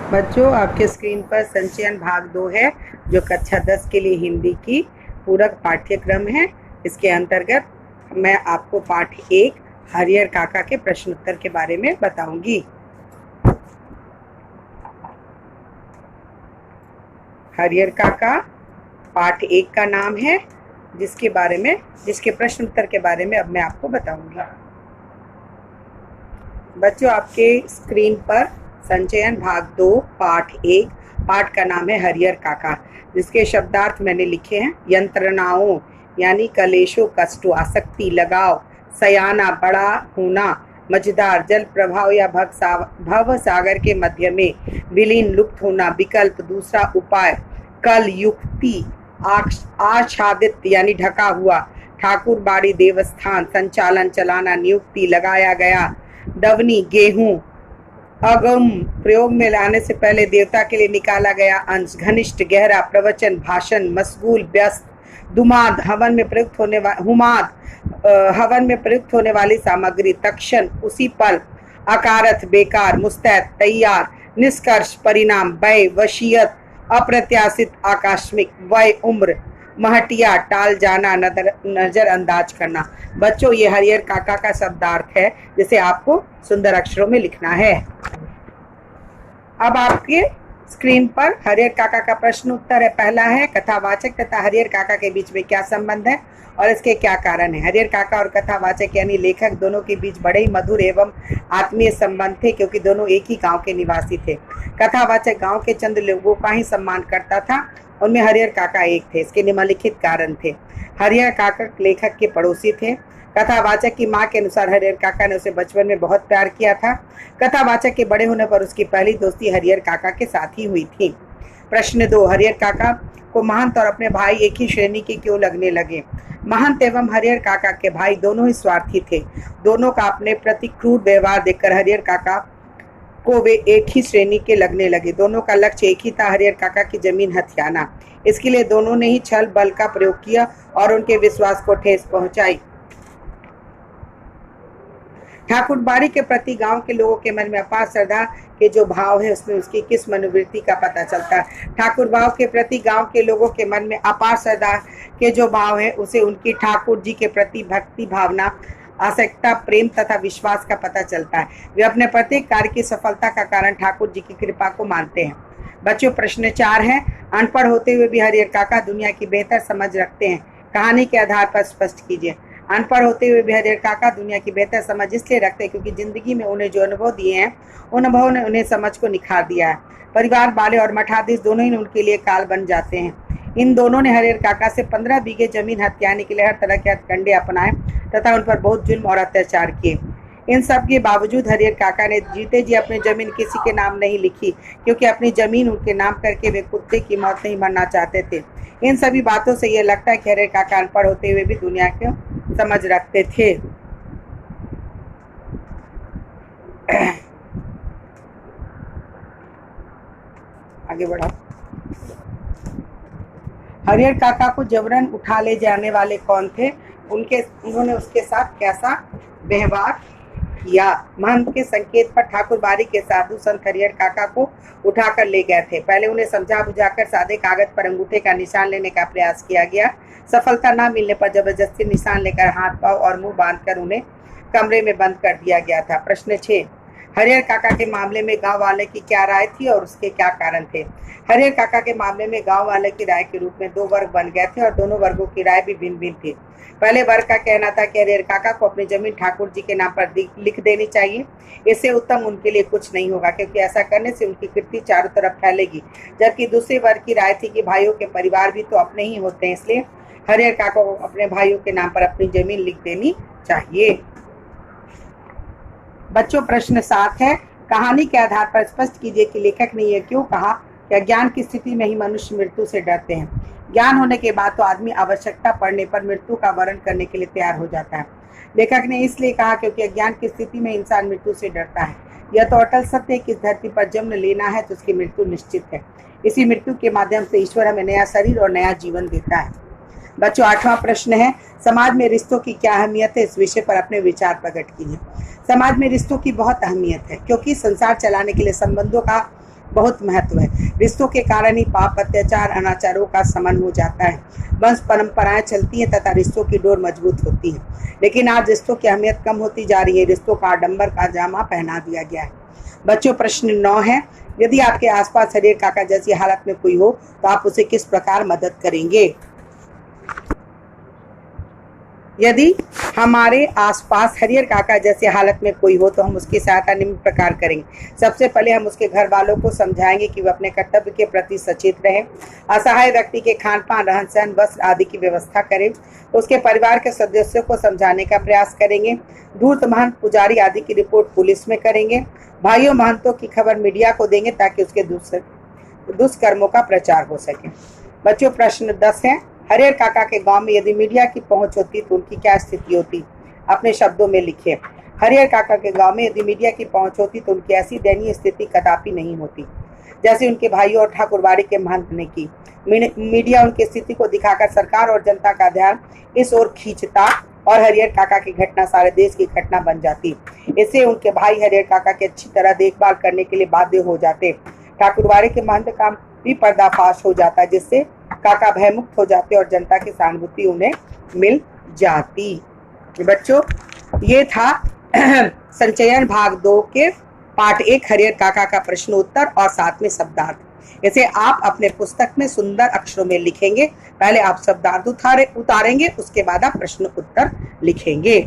बच्चों, आपके स्क्रीन पर संचयन भाग 2 है, जो कक्षा 10 के लिए हिंदी की पूरक पाठ्यक्रम है। इसके अंतर्गत मैं आपको पाठ 1 हरिहर काका के प्रश्न उत्तर के बारे में बताऊंगी। हरिहर काका पाठ 1 का नाम है, जिसके प्रश्न उत्तर के बारे में अब मैं आपको बताऊंगी। बच्चों, आपके स्क्रीन पर संचयन भाग 2 पाठ 1 पाठ का नाम है हरिहर काका, जिसके शब्दार्थ मैंने लिखे हैं। यंत्रणाओं यानी कलेशों, कष्टों, आसक्ति, लगाव, सयाना, बड़ा होना, मझधार, जल प्रभाव या भव सागर के मध्य में, विलीन, लुप्त होना, विकल्प, दूसरा उपाय, कल, युक्ति, आच्छादित यानी ढका हुआ, ठाकुर बाड़ी, देवस्थान, संचालन, चलाना, नियुक्ति, लगाया गया, दवनी, गेहूं, अगम, प्रयोग में लाने से पहले देवता के लिए निकाला गया अंश, घनिष्ठ, गहरा, प्रवचन, भाषण, मशगूल, व्यस्त, दुमाद, हवन में प्रयुक्त होने वाली सामग्री, तक्षण, उसी पल, अकारथ, बेकार, मुस्तैद, तैयार, निष्कर्ष, परिणाम, व्यय, वशीयत, अप्रत्याशित, आकस्मिक, वय, उम्र, महटिया, टाल जाना, नजरअंदाज करना। बच्चों, ये हरिहर काका का शब्दार्थ है, जिसे आपको सुंदर अक्षरों में लिखना है। अब आपके स्क्रीन पर हरिहर काका का प्रश्न उत्तर है। पहला है, कथावाचक तथा हरिहर काका के बीच में क्या संबंध है और इसके क्या कारण है। हरिहर काका और कथावाचक यानी लेखक दोनों के बीच बड़े ही मधुर एवं आत्मीय संबंध थे, क्योंकि दोनों एक ही गांव के निवासी थे। कथावाचक गांव के चंद लोगों का ही सम्मान करता था, उनमें हरिहर काका एक थे। इसके निम्नलिखित कारण थे। हरिहर काका लेखक के पड़ोसी थे। कथावाचक की मां के अनुसार हरिहर काका ने उसे बचपन में बहुत प्यार किया था। कथावाचक के बड़े होने पर उसकी पहली दोस्ती हरिहर काका के साथ ही हुई थी। प्रश्न 2, हरिहर काका को महंत और अपने भाई एक ही श्रेणी के क्यों लगने लगे। महंत एवं हरिहर काका के भाई दोनों ही स्वार्थी थे। दोनों का अपने प्रति क्रूर व्यवहार देखकर हरिहर काका को वे एक ही श्रेणी के लगने लगे। दोनों का लक्ष्य एक ही था, हरिहर काका की जमीन हथियाना। इसके लिए दोनों ने ही छल बल का प्रयोग किया और उनके विश्वास को ठेस पहुंचाई। ठाकुर बाड़ी के प्रति गांव के लोगों के मन में अपार श्रद्धा के जो भाव है, उसमें उसकी किस मनोवृत्ति का पता चलता है। ठाकुर भाव के प्रति गांव के लोगों के मन में अपार श्रद्धा के जो भाव है, उसे उनकी ठाकुर जी के प्रति भक्ति भावना, आसक्ति, प्रेम तथा विश्वास का पता चलता है। वे अपने प्रत्येक कार्य की सफलता का कारण ठाकुर जी की कृपा को मानते हैं। बच्चों, प्रश्न 4 है, अनपढ़ होते हुए भी हरिहर काका दुनिया की बेहतर समझ रखते हैं। कहानी के आधार पर स्पष्ट कीजिए। अनपढ़ होते हुए भी हरिहर काका दुनिया की बेहतर समझ इसलिए रखते हैं क्योंकि जिंदगी में उन्हें जो अनुभव दिए हैं, उन अनुभवों ने उन्हें समझ को निखार दिया है। परिवार वाले और मठाधीश दोनों ही उनके लिए काल बन जाते हैं। इन दोनों ने हरिहर काका से 15 बीघे जमीन हथियाने के लिए हर तरह के हथकंडे अपनाए तथा उन पर बहुत जुल्म और अत्याचार किए। इन सब के बावजूद हरिहर काका ने जीते जी अपनी जमीन किसी के नाम नहीं लिखी, क्योंकि अपनी जमीन उनके नाम करके वे कुत्ते की मौत नहीं मरना चाहते थे। इन सभी बातों से यह लगता है कि हरिहर काका अनपढ़ होते हुए भी दुनिया को समझ रखते थे। आगे बढ़ो। हरिहर काका को जबरन उठा ले जाने वाले कौन थे, उन्होंने उसके साथ कैसा व्यवहार किया। महंत के संकेत पर ठाकुर बाड़ी के साधु संत हरिहर काका को उठाकर ले गए थे। पहले उन्हें समझा बुझाकर सादे कागज पर अंगूठे का निशान लेने का प्रयास किया गया। सफलता न मिलने पर जबरदस्ती निशान लेकर हाथ पांव और मुंह बांधकर उन्हें कमरे में बंद कर दिया गया था। प्रश्न 6, हरिहर काका के मामले में गांव वाले की क्या राय थी और उसके क्या कारण थे। हरिहर काका के मामले में गांव वाले की राय के रूप में 2 वर्ग बन गए थे और दोनों वर्गों की राय भी भिन्न भिन्न थी। पहले वर्ग का कहना था कि हरिहर काका को अपनी जमीन ठाकुर जी के नाम पर लिख देनी चाहिए। इससे उत्तम उनके लिए कुछ नहीं होगा, क्योंकि ऐसा करने से उनकी कीर्ति चारों तरफ फैलेगी। जबकि दूसरे वर्ग की राय थी कि भाइयों के परिवार भी तो अपने ही होते हैं, इसलिए हरिहर काका को अपने भाइयों के नाम पर अपनी जमीन लिख देनी चाहिए। बच्चों, प्रश्न 7 है, कहानी के आधार पर स्पष्ट कीजिए कि लेखक ने यह क्यों कहा कि अज्ञान की स्थिति में ही मनुष्य मृत्यु से डरते हैं। ज्ञान होने के बाद तो आदमी आवश्यकता पड़ने पर मृत्यु का वर्ण करने के लिए तैयार हो जाता है। लेखक ने इसलिए कहा क्योंकि अज्ञान की स्थिति में इंसान मृत्यु से डरता है। यह तो अटल सत्य है कि इस धरती पर जन्म लेना है तो उसकी मृत्यु निश्चित है। इसी मृत्यु के माध्यम से ईश्वर हमें नया शरीर और नया जीवन देता है। बच्चों, 8वां प्रश्न है, समाज में रिश्तों की क्या अहमियत है, इस विषय पर अपने विचार प्रकट कीजिए। समाज में रिश्तों की बहुत अहमियत है, क्योंकि संसार चलाने के लिए संबंधों का बहुत महत्व है। रिश्तों के कारण ही पाप, अत्याचार, अनाचारों का समन हो जाता है। वंश परंपराएं चलती हैं तथा रिश्तों की डोर मजबूत होती है। लेकिन आज रिश्तों की अहमियत कम होती जा रही है। रिश्तों का आडंबर का जामा पहना दिया गया है। बच्चों, प्रश्न 9 है, यदि आपके आसपास हरियर काका जैसी हालत में कोई हो तो आप उसे किस प्रकार मदद करेंगे? यदि हमारे आसपास हरियर काका जैसे हालत में कोई हो तो हम उसकी सहायता निम्न प्रकार करेंगे। सबसे पहले हम उसके घर वालों को समझाएंगे कि वह अपने कर्तव्य के प्रति सचेत रहें। असहाय व्यक्ति के खान पान, रहन सहन, वस्त्र आदि की व्यवस्था करें। उसके परिवार के सदस्यों को समझाने का प्रयास करेंगे। धूर्त महंत, पुजारी आदि की रिपोर्ट पुलिस में करेंगे। भाइयों महंतों की खबर मीडिया को देंगे ताकि उसके दुष्कर्मों का प्रचार हो सके। बच्चों, प्रश्न 10 है, हरियर काका के गांव में यदि मीडिया की पहुंच होती तो उनकी क्या स्थिति होती? अपने शब्दों में लिखिए। हरियर काका के गांव में यदि मीडिया की पहुंच होती तो उनकी ऐसी दयनीय स्थिति कदापि नहीं होती जैसे उनके भाइयों और ठाकुरबाड़ी के महंत ने की। मीडिया उनकी स्थिति को दिखाकर सरकार और जनता का ध्यान इस ओर खींचता और हरियर काका की घटना सारे देश की घटना बन जाती। इससे उनके भाई हरियर काका की अच्छी तरह देखभाल करने के लिए बाध्य हो जाते। ठाकुरबाड़ी के महंत का भी पर्दाफाश हो जाता, जिससे काका भयमुक्त हो जाते और जनता की सहानुभूति उन्हें मिल जाती। बच्चों, ये था संचयन भाग 2 के पाठ 1 हरियर काका का प्रश्न उत्तर और साथ में शब्दार्थ। इसे आप अपने पुस्तक में सुंदर अक्षरों में लिखेंगे। पहले आप शब्दार्थ उतारेंगे, उसके बाद आप प्रश्न उत्तर लिखेंगे।